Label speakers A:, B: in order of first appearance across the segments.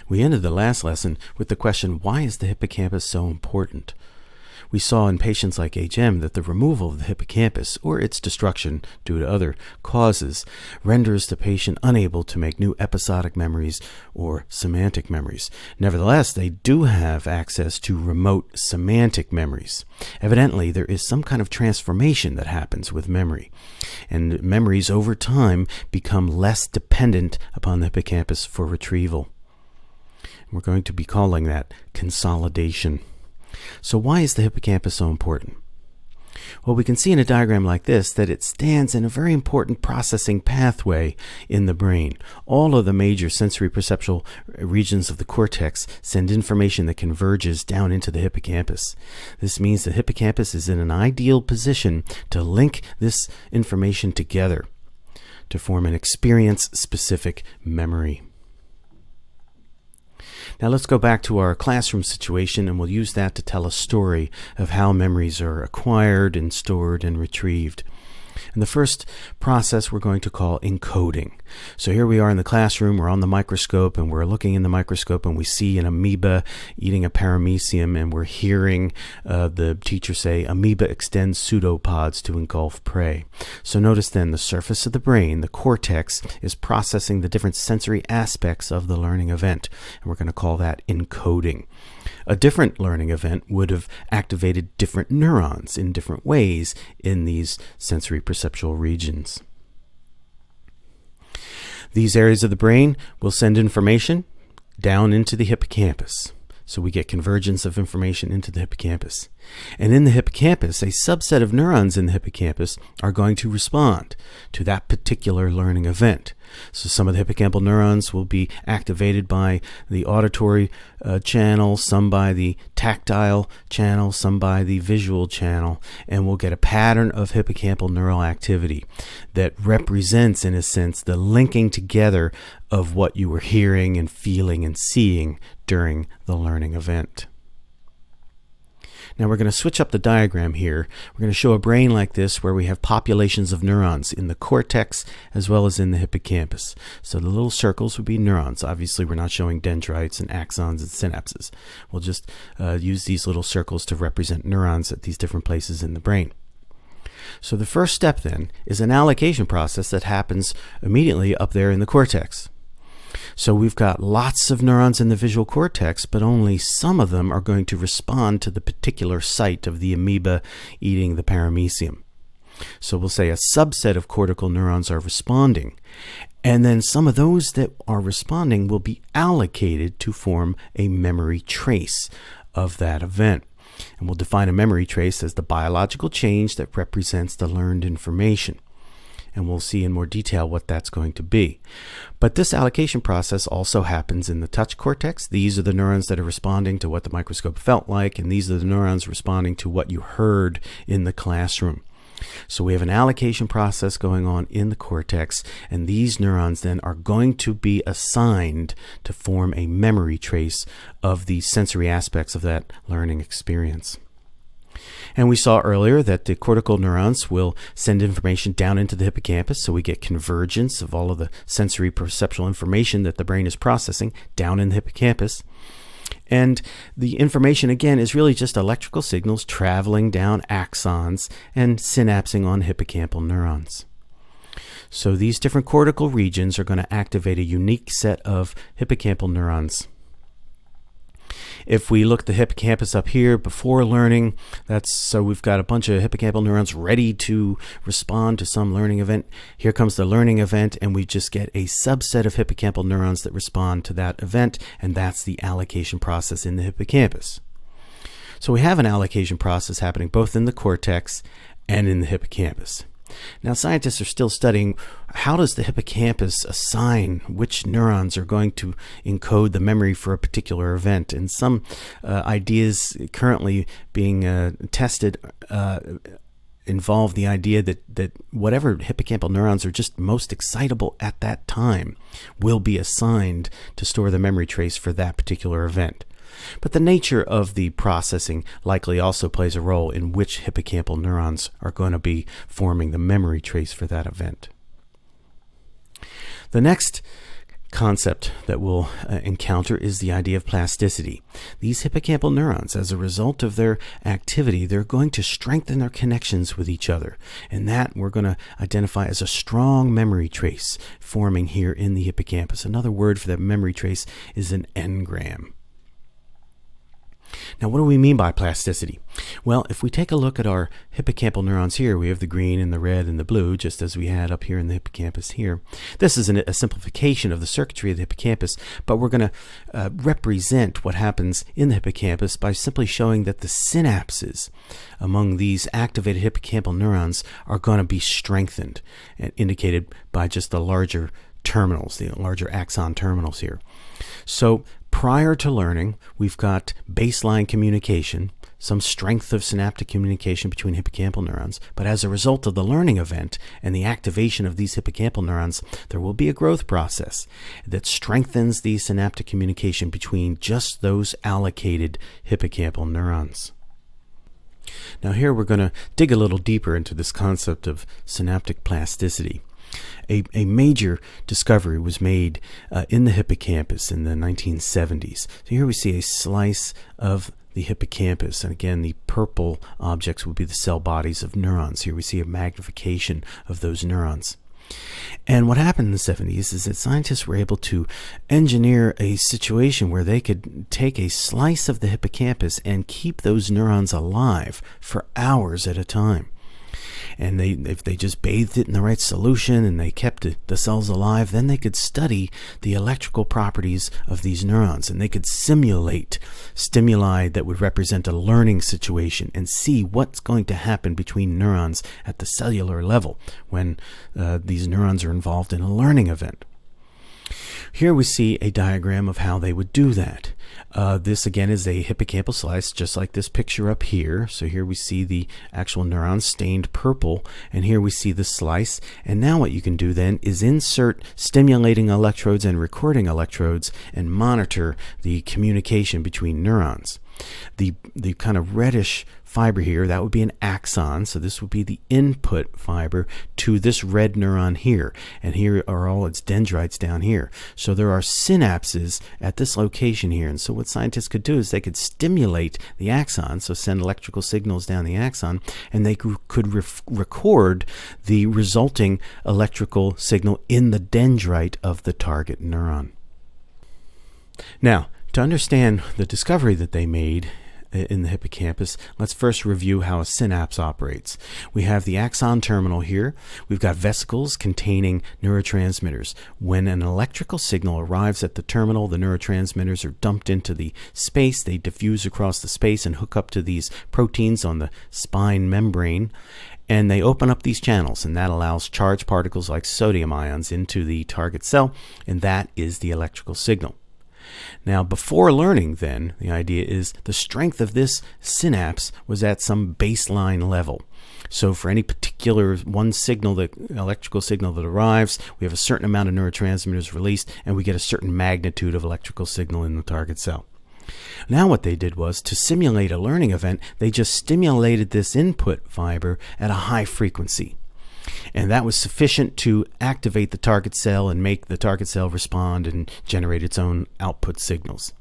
A: We ended the last lesson with the question, why is the hippocampus so important? We saw in patients like HM that the removal of the hippocampus, or its destruction due to other causes, renders the patient unable to make new episodic memories or semantic memories. Nevertheless, they do have access to remote semantic memories. Evidently, there is some kind of transformation that happens with memory, and memories over time become less dependent upon the hippocampus for retrieval. We're going to be calling that consolidation. So why is the hippocampus so important? Well, we can see in a diagram like this that it stands in a very important processing pathway in the brain. All of the major sensory perceptual regions of the cortex send information that converges down into the hippocampus. This means the hippocampus is in an ideal position to link this information together to form an experience-specific memory. Now let's go back to our classroom situation, and we'll use that to tell a story of how memories are acquired and stored and retrieved. And the first process we're going to call encoding. So here we are in the classroom, we're on the microscope, and we're looking in the microscope, and we see an amoeba eating a paramecium, and we're hearing the teacher say, amoeba extends pseudopods to engulf prey. So notice then the surface of the brain, the cortex, is processing the different sensory aspects of the learning event, and we're going to call that encoding. A different learning event would have activated different neurons in different ways in these sensory perceptual regions. These areas of the brain will send information down into the hippocampus. So we get convergence of information into the hippocampus. And in the hippocampus, a subset of neurons in the hippocampus are going to respond to that particular learning event. So some of the hippocampal neurons will be activated by the auditory channel, some by the tactile channel, some by the visual channel, and we'll get a pattern of hippocampal neural activity that represents, in a sense, the linking together of what you were hearing and feeling and seeing during the learning event. Now we're going to switch up the diagram here. We're going to show a brain like this where we have populations of neurons in the cortex as well as in the hippocampus. So the little circles would be neurons. Obviously we're not showing dendrites and axons and synapses. We'll just use these little circles to represent neurons at these different places in the brain. So the first step then is an allocation process that happens immediately up there in the cortex. So we've got lots of neurons in the visual cortex, but only some of them are going to respond to the particular site of the amoeba eating the paramecium. So we'll say a subset of cortical neurons are responding, and then some of those that are responding will be allocated to form a memory trace of that event. And we'll define a memory trace as the biological change that represents the learned information. And we'll see in more detail what that's going to be. But this allocation process also happens in the touch cortex. These are the neurons that are responding to what the microscope felt like, and these are the neurons responding to what you heard in the classroom. So we have an allocation process going on in the cortex, and these neurons then are going to be assigned to form a memory trace of the sensory aspects of that learning experience. And we saw earlier that the cortical neurons will send information down into the hippocampus, so we get convergence of all of the sensory perceptual information that the brain is processing down in the hippocampus. And the information, again, is really just electrical signals traveling down axons and synapsing on hippocampal neurons. So these different cortical regions are going to activate a unique set of hippocampal neurons. If we look at the hippocampus up here before learning, so we've got a bunch of hippocampal neurons ready to respond to some learning event. Here comes the learning event, and we just get a subset of hippocampal neurons that respond to that event, and that's the allocation process in the hippocampus. So we have an allocation process happening both in the cortex and in the hippocampus. Now, scientists are still studying how does the hippocampus assign which neurons are going to encode the memory for a particular event. And some ideas currently being tested involve the idea that whatever hippocampal neurons are just most excitable at that time will be assigned to store the memory trace for that particular event. But the nature of the processing likely also plays a role in which hippocampal neurons are going to be forming the memory trace for that event. The next concept that we'll encounter is the idea of plasticity. These hippocampal neurons, as a result of their activity, they're going to strengthen their connections with each other. And that we're going to identify as a strong memory trace forming here in the hippocampus. Another word for that memory trace is an engram. Now, what do we mean by plasticity? Well, if we take a look at our hippocampal neurons here, we have the green and the red and the blue, just as we had up here in the hippocampus here. This is a simplification of the circuitry of the hippocampus, but we're going to represent what happens in the hippocampus by simply showing that the synapses among these activated hippocampal neurons are going to be strengthened, and indicated by just the larger terminals, the larger axon terminals here. So prior to learning, we've got baseline communication, some strength of synaptic communication between hippocampal neurons. But as a result of the learning event and the activation of these hippocampal neurons, there will be a growth process that strengthens the synaptic communication between just those allocated hippocampal neurons. Now here we're going to dig a little deeper into this concept of synaptic plasticity. A major discovery was made in the hippocampus in the 1970s. So here we see a slice of the hippocampus, and again the purple objects would be the cell bodies of neurons. Here we see a magnification of those neurons. And what happened in the 70s is that scientists were able to engineer a situation where they could take a slice of the hippocampus and keep those neurons alive for hours at a time. And if they just bathed it in the right solution and they kept the cells alive, then they could study the electrical properties of these neurons, and they could simulate stimuli that would represent a learning situation and see what's going to happen between neurons at the cellular level when these neurons are involved in a learning event. Here we see a diagram of how they would do that. This again is a hippocampal slice, just like this picture up here. So here we see the actual neurons stained purple, and here we see the slice. And now what you can do then is insert stimulating electrodes and recording electrodes and monitor the communication between neurons. The kind of reddish fiber here, that would be an axon, so this would be the input fiber to this red neuron here, and here are all its dendrites down here. So there are synapses at this location here, and so what scientists could do is they could stimulate the axon, so send electrical signals down the axon, and they could record the resulting electrical signal in the dendrite of the target neuron. Now, to understand the discovery that they made in the hippocampus, let's first review how a synapse operates. We have the axon terminal here. We've got vesicles containing neurotransmitters. When an electrical signal arrives at the terminal, the neurotransmitters are dumped into the space. They diffuse across the space and hook up to these proteins on the spine membrane. And they open up these channels, and that allows charged particles like sodium ions into the target cell, and that is the electrical signal. Now, before learning, then, the idea is the strength of this synapse was at some baseline level. So for any particular one signal, the electrical signal that arrives, we have a certain amount of neurotransmitters released, and we get a certain magnitude of electrical signal in the target cell. Now what they did was, to simulate a learning event, they just stimulated this input fiber at a high frequency. And that was sufficient to activate the target cell and make the target cell respond and generate its own output signals.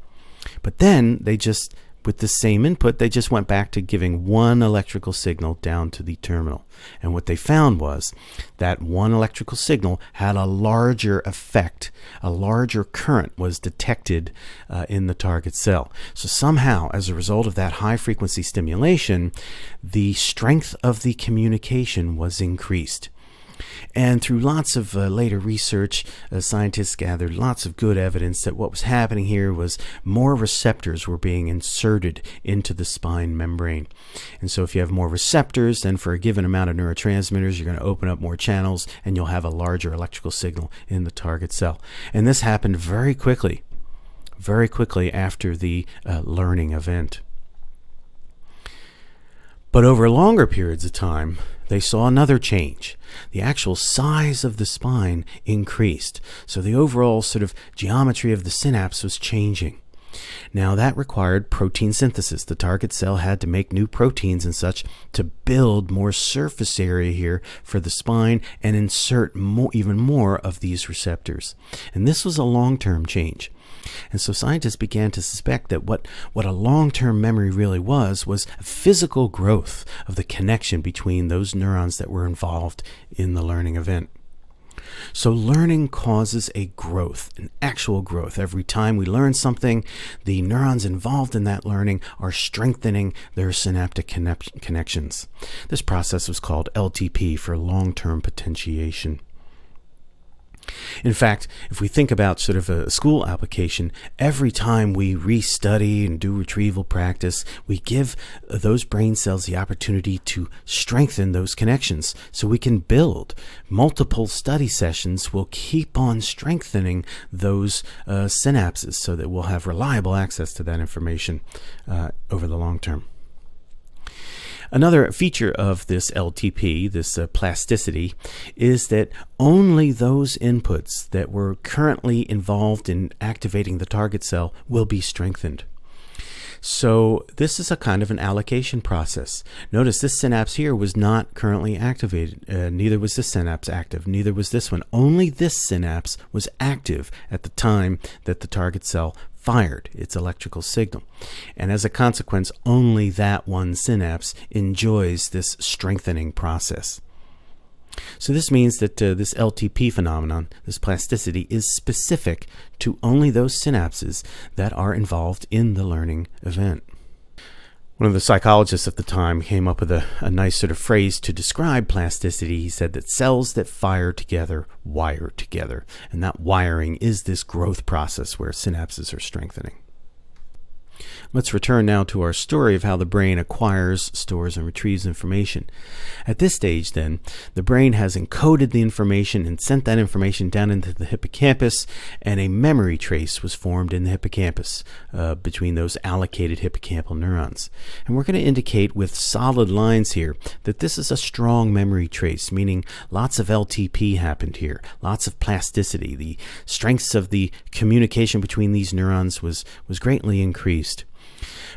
A: But then they just, with the same input, they just went back to giving one electrical signal down to the terminal. And what they found was that one electrical signal had a larger effect. A larger current was detected in the target cell. So somehow, as a result of that high frequency stimulation, the strength of the communication was increased. And through lots of later research, scientists gathered lots of good evidence that what was happening here was more receptors were being inserted into the spine membrane. And so if you have more receptors, then for a given amount of neurotransmitters, you're going to open up more channels, and you'll have a larger electrical signal in the target cell. And this happened very quickly after the learning event. But over longer periods of time, they saw another change. The actual size of the spine increased. So the overall sort of geometry of the synapse was changing. Now that required protein synthesis. The target cell had to make new proteins and such to build more surface area here for the spine and insert even more of these receptors. And this was a long-term change. And so scientists began to suspect that what a long-term memory really was a physical growth of the connection between those neurons that were involved in the learning event. So learning causes a growth, an actual growth. Every time we learn something, the neurons involved in that learning are strengthening their synaptic connections. This process was called LTP, for long-term potentiation. In fact, if we think about sort of a school application, every time we restudy and do retrieval practice, we give those brain cells the opportunity to strengthen those connections so we can build. Multiple study sessions will keep on strengthening those synapses so that we'll have reliable access to that information over the long term. Another feature of this LTP, this plasticity, is that only those inputs that were currently involved in activating the target cell will be strengthened. So this is a kind of an allocation process. Notice this synapse here was not currently activated. Neither was this synapse active. Neither was this one. Only this synapse was active at the time that the target cell fired its electrical signal. And as a consequence, only that one synapse enjoys this strengthening process. So this means that this LTP phenomenon, this plasticity, is specific to only those synapses that are involved in the learning event. One of the psychologists at the time came up with a nice sort of phrase to describe plasticity. He said that cells that fire together wire together, and that wiring is this growth process where synapses are strengthening. Let's return now to our story of how the brain acquires, stores, and retrieves information. At this stage, then, the brain has encoded the information and sent that information down into the hippocampus, and a memory trace was formed in the hippocampus between those allocated hippocampal neurons. And we're going to indicate with solid lines here that this is a strong memory trace, meaning lots of LTP happened here, lots of plasticity. The strengths of the communication between these neurons was greatly increased.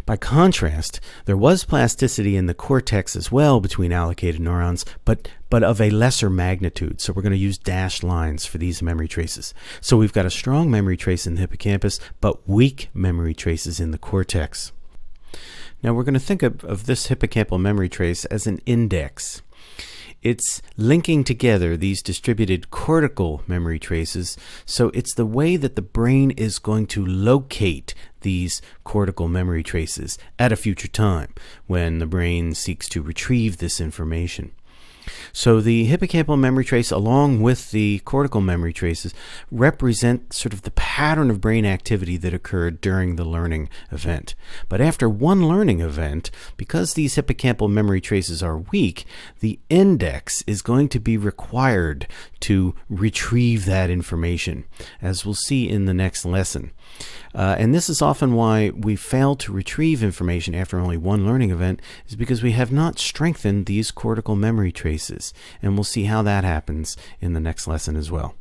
A: By contrast, there was plasticity in the cortex as well between allocated neurons, but of a lesser magnitude. So we're going to use dashed lines for these memory traces. So we've got a strong memory trace in the hippocampus, but weak memory traces in the cortex. Now we're going to think of this hippocampal memory trace as an index. It's linking together these distributed cortical memory traces, so it's the way that the brain is going to locate these cortical memory traces at a future time when the brain seeks to retrieve this information. So the hippocampal memory trace, along with the cortical memory traces, represent sort of the pattern of brain activity that occurred during the learning event. But after one learning event, because these hippocampal memory traces are weak, the index is going to be required to retrieve that information, as we'll see in the next lesson. And this is often why we fail to retrieve information after only one learning event, is because we have not strengthened these cortical memory traces. And we'll see how that happens in the next lesson as well.